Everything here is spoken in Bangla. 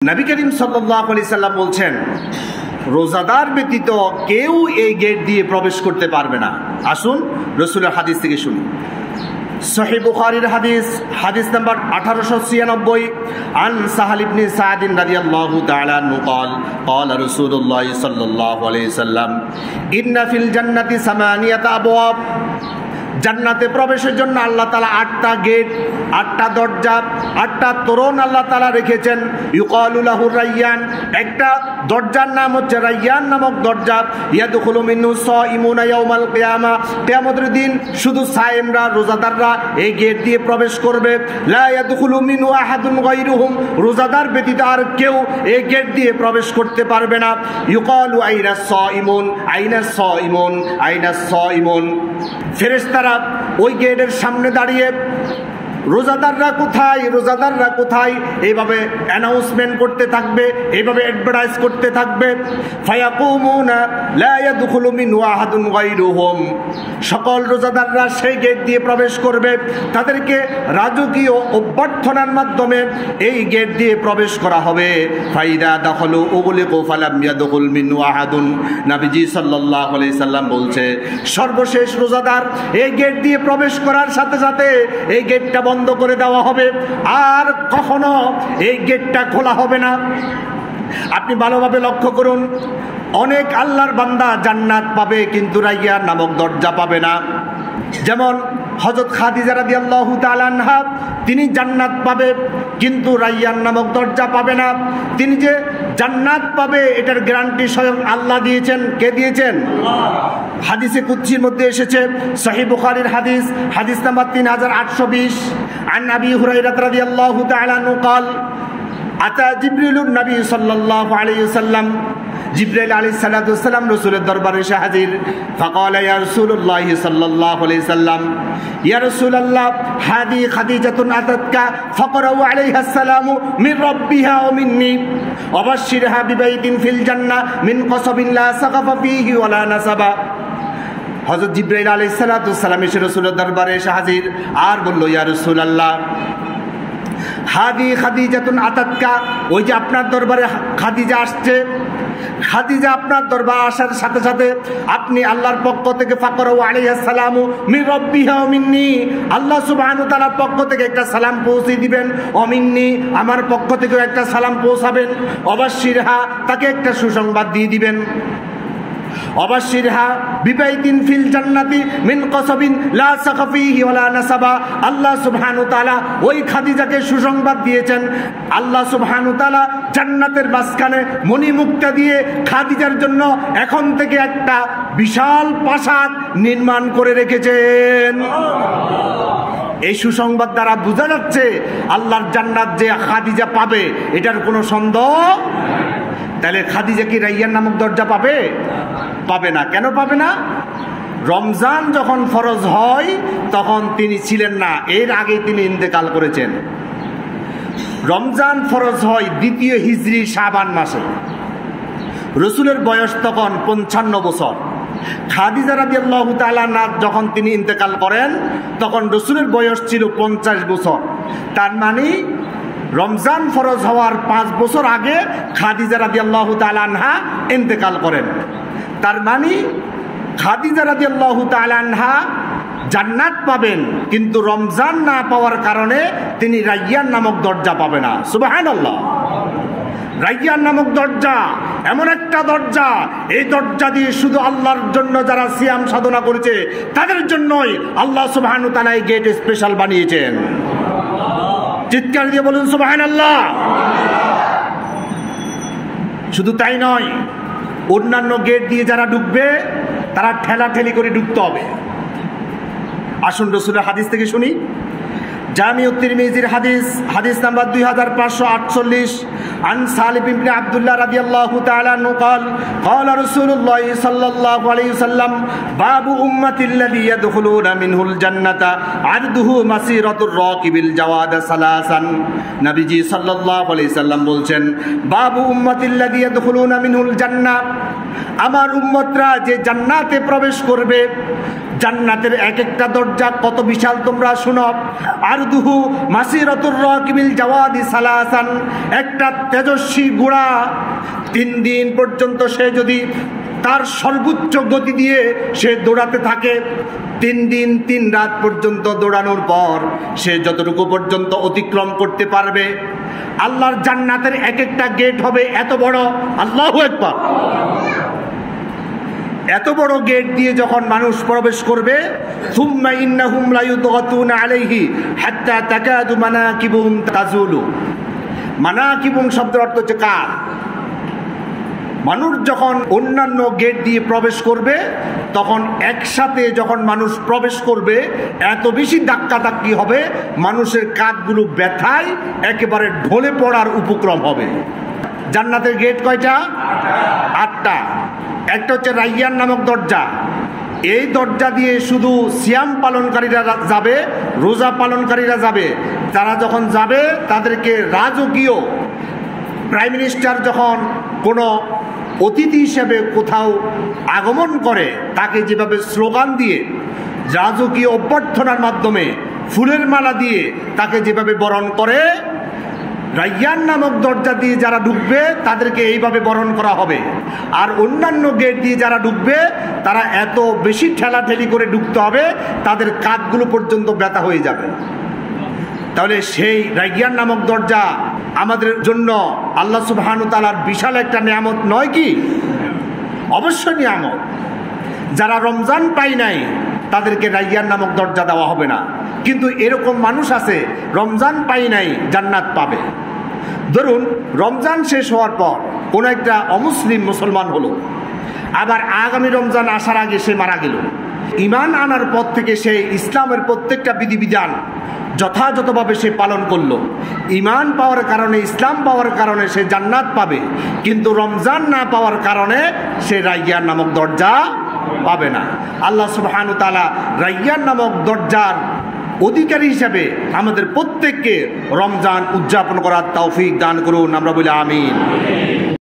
নবী করিম সাল্লাল্লাহু আলাইহি সাল্লাম বলছেন, রোজাদার ব্যতীত কেউ এই গেট দিয়ে প্রবেশ করতে পারবে না। আসুন রাসূলের হাদিস থেকে শুনি। সহিহ বুখারীর হাদিস নাম্বার 1896 আন সাহাল ইবনে সাদ রাদিয়াল্লাহু তাআলা আনহু قال قال رسول الله صلى الله عليه وسلم ان في الجنه ثمانيه ابواب। জান্নাতে প্রবেশের জন্য আল্লাহ তাআলা 8টা গেট, 8টা দরজা, 8টা তোরণ আল্লাহ তাআলা রেখেছেন। ইউকালু লাহু রায়্যান, একটা দরজার নাম হচ্ছে রায়্যান নামক দরজা। ইয়াদখুলু মিনহু সাইমুনা ইয়াউমাল কিয়ামা, কিয়ামতের দিন শুধু সায়েমরা, রোজাদাররা এই গেট দিয়ে প্রবেশ করবে। লা ইয়াদখুলু মিনহু আহাদুন গায়রুহুম, রোজাদার ব্যতীত আর কেউ এই গেট দিয়ে প্রবেশ করতে পারবে না। ইউকালু আইনাস সাইমুন, আইনাস সাইমুন, আইনাস সাইমুন। ফেরেশতারা ওই গেটের সামনে দাঁড়িয়ে রোজাদাররা কোথায়, রোজাদাররা কোথায়, এইভাবে অ্যানাউন্সমেন্ট করতে থাকবে, এইভাবে অ্যাডভার্টাইজ করতে থাকবে। ফায়াকুমুনা লা ইয়াদখুলু মিনহু আহাদুন গায়রুহুম, সকল রোজাদাররা সেই গেট দিয়ে প্রবেশ করবে। তাদেরকে রাজকীয় অভ্যর্থনার মাধ্যমে এই গেট দিয়ে প্রবেশ করা হবে। ফাইদা দাখালু উগলিকু ফালাম ইয়াদখুল মিনহু আহাদুন, নবীজি সাল্লাল্লাহু আলাইহি সাল্লাম বলছে, সর্বশেষ রোজাদার এই গেট দিয়ে প্রবেশ করার সাথে সাথে এই গেটটা বন্ধ করে দেওয়া হবে, আর কখনো এই গেটটা খোলা হবে না। আপনি ভালোভাবে লক্ষ্য করুন, অনেক আল্লাহর বান্দা জান্নাত পাবে কিন্তু রায়্যান নামক দরজা পাবে না। যেমন হযরত খাদিজা রাদিয়াল্লাহু তাআলা আনহা, তিনি জান্নাত পাবে কিন্তু রায়্যান নামক দরজা পাবে না। তিনি যে জান্নাত পাবে এটার গ্যারান্টি স্বয়ং আল্লাহ দিয়েছেন। কে দিয়েছেন? হাদিসে কুদসির মধ্যে এসেছে, সহিহ বুখারীর হাদিস নাম্বার 3820 আন আবি হুরায়রা রাদিয়াল্লাহু তাআলা আনহু قال আতা জিবরিলুন নবী সাল্লাল্লাহু আলাইহি ওয়াসাল্লাম, জিবরাইল আলাইহিস সালাতু ওয়াস সালাম রাসূলের দরবারে এসে হাজির। ফাকালা ইয়া রাসূলুল্লাহ সাল্লাল্লাহু আলাইহি ওয়াসাল্লাম, ইয়া রাসূলুল্লাহ হাদি খাদিজাতুন আতাতকা ফাকরাউ আলাইহা আসসালামু মিন রাব্বিহা ওয়া মিন্নি ওয়াবাশশিরহা বিবাইতিন ফিল জান্নাহ মিন কসবিন লা সাকাফা ফীহি ওয়া লা নাসাবা। হযরত জিবরাইল আলাইহিস সালাতু ওয়াস সালাম এসে রাসূলের দরবারে এসে হাজির আর বলল, ইয়া রাসূলুল্লাহ হাদি খাদিজাতুন আতাতকা, ওই যে আপনার দরবারে খাদিজা আসছে, খাদিজা আপনার দরবারে আসার সাথে সাথে আপনি আল্লাহর পক্ষ থেকে ফাকরাউ আলাইহিস সালামু মিন রাব্বিহা ওয়া মিন্নি, আল্লাহ সুবহানাহু ওয়া তাআলার পক্ষ থেকে একটা সালাম পৌঁছে দিবেন। ওয়া মিন্নি, আমার পক্ষ থেকেও একটা সালাম পৌঁছাবেন। অবাশশিরহা, তাকে একটা সুসংবাদ দিয়ে দিবেন। অবাশশিরহা বিবাইতিন ফিল জান্নাতি মিন কসবিন লা সাকাফিহি ওয়া লা নাসাবা, আল্লাহ সুবহানাহু ওয়া তাআলা ওই খাদিজাকে সুসংবাদ দিয়েছেন। আল্লাহ সুবহানাহু ওয়া তাআলা জান্নাতের মাঝখানে মণিমুক্তা দিয়ে খাদিজার জন্য এখন থেকে একটা বিশাল প্রাসাদ নির্মাণ করে রেখেছেন। এই সুসংবাদ দ্বারা বোঝা যাচ্ছে আল্লাহর জান্নাত যে খাদিজা পাবে এটার কোনো সন্দেহ। তাহলে খাদিজা কি রায়্যান নামক দরজা পাবে? পাবে না। কেন পাবে না? রমজান যখন ফরজ হয় তখন তিনি ছিলেন না, এর আগে তিনি ইন্তেকাল করেছেন। রমজান ফরজ হয় 2য় হিজরি শাবান মাসে, রাসূলের বয়স তখন 55 বছর। খাদিজা রাদিয়াল্লাহু তাআলা আনহা যখন তিনি ইন্তেকাল করেন তখন রাসূলের বয়স ছিল 50 বছর। তার মানে রমজান ফরজ হওয়ার 5 বছর আগে খাদিজা রাদিয়াল্লাহু তাআলা আনহা ইন্তেকাল করেন। তার মানে খাদিজা রাদিয়াল্লাহু তাআলা আনহা জান্নাত পাবেন কিন্তু রমজান না পাওয়ার কারণে তিনি রায়্যান নামক দরজা পাবে না। সুবহানাল্লাহ। রায়্যান নামক দরজা এমন একটা দরজা, এই দরজা দিয়ে শুধু আল্লাহর জন্য যারা সিয়াম সাধনা করেছে তাদের জন্যই আল্লাহ সুবহানাহু ওয়া তাআলা এই গেট স্পেশাল বানিয়েছেন। চিৎকার দিয়ে বলুন সুবহানাল্লাহ। শুধু তাই নয়, অন্যান্য গেট দিয়ে যারা ঢুকবে তারা ঠেলাঠেলি করে ঢুকতে হবে। আসুন রাসূলের হাদিস থেকে শুনি। জামিউত তিরমিজির হাদিস নাম্বার 2548 আন সালিম ইবনে আব্দুল্লাহ রাদিয়াল্লাহু তাআলা আনহু قال قال رسول الله صلى الله عليه وسلم باب امتي الذي يدخلون منه الجنه عرضه مسيرة الراكب الجواد ثلاثا। নবীজি সাল্লাল্লাহু আলাইহি সাল্লাম বলছেন, বাবু উম্মতি الذي يدخلون منه الجنه, আমার উম্মতরা যে জান্নাতে প্রবেশ করবে জান্নাতের এক একটা দরজা কত বিশাল তোমরা শুনো। আরদুহু মাসিরাতুর রাকিবিল জাওয়াদি সালাসান, একটা তেজস্বী ঘোড়া 3 দিন পর্যন্ত সে যদি তার সর্বোচ্চ গতি দিয়ে সে দৌড়াতে থাকে, 3 দিন 3 রাত পর্যন্ত দৌড়ানোর পর সে যতটুকু পর্যন্ত অতিক্রম করতে পারবে, আল্লাহর জান্নাতের এক একটা গেট হবে এত বড়। আল্লাহু আকবার। এত বড় গেট দিয়ে যখন মানুষ প্রবেশ করবে, সুম্মা ইন্নাহুম লা ইউদগাতুনা আলাইহি হাত্তা তাকাদু মানাকিবুহুম তাজুলু। মানাকিবুম শব্দের অর্থ হচ্ছে কাঁধ। মানুষ যখন অন্যান্য গেট দিয়ে প্রবেশ করবে, তখন একসাথে যখন মানুষ প্রবেশ করবে এত বেশি ধাক্কাধাক্কি হবে, মানুষের কাঁধগুলো ব্যথায় একেবারে ঢলে পড়ার উপক্রম হবে। জান্নাতের গেট কয়টা? 8টা। একটা হচ্ছে রাইয়ান নামক দরজা। এই দরজা দিয়ে শুধু সিয়াম পালনকারীরা যাবে, রোজা পালনকারীরা যাবে। তারা যখন যাবে তাদেরকে রাজকীয় প্রাইম মিনিস্টার যখন কোনো অতিথি হিসেবে কোথাও আগমন করে, তাকে যেভাবে স্লোগান দিয়ে, রাজকীয় অভ্যর্থনার মাধ্যমে, ফুলের মালা দিয়ে তাকে যেভাবে বরণ করে, রাইয়ান নামক দরজা দিয়ে যারা ঢুকবে তাদেরকে এইভাবে বরণ করা হবে। আর অন্যান্য গেট দিয়ে যারা ঢুকবে তারা এত বেশি ঠেলাঠেলি করে ঢুকতে হবে, তাদের কাঁধগুলো পর্যন্ত ব্যথা হয়ে যাবে। তাহলে সেই রাইয়ান নামক দরজা আমাদের জন্য আল্লাহ সুবহানাহু ওয়া তাআলার বিশাল একটা নিয়ামত নয় কি? অবশ্যই নিয়ামত। যারা রমজান পায় নাই তাদেরকে রাইয়ান নামক দরজা দেওয়া হবে না, কিন্তু এরকম মানুষ আছে রমজান পাই নাই জান্নাত পাবে। ধরুন রমজান শেষ হওয়ার পর কোনো একটা অমুসলিম মুসলমান হলো, আবার আগামী রমজান আসার আগে সে মারা গেল। ঈমান আনার পর থেকে সে ইসলামের প্রত্যেকটা বিধিবিধান যথাযথভাবে সে পালন করলো। ঈমান পাওয়ার কারণে, ইসলাম পাওয়ার কারণে সে জান্নাত পাবে, কিন্তু রমজান না পাওয়ার কারণে সে রাইয়ান নামক দরজা পাবে না। আল্লাহ সুবহানাহু ওয়া তাআলা রাইয়ান নামক দরজার অধিকারী হিসাবে আমাদের প্রত্যেককে রমজান উদযাপন করার তৌফিক দান করুন। আমরা বলি আমিন।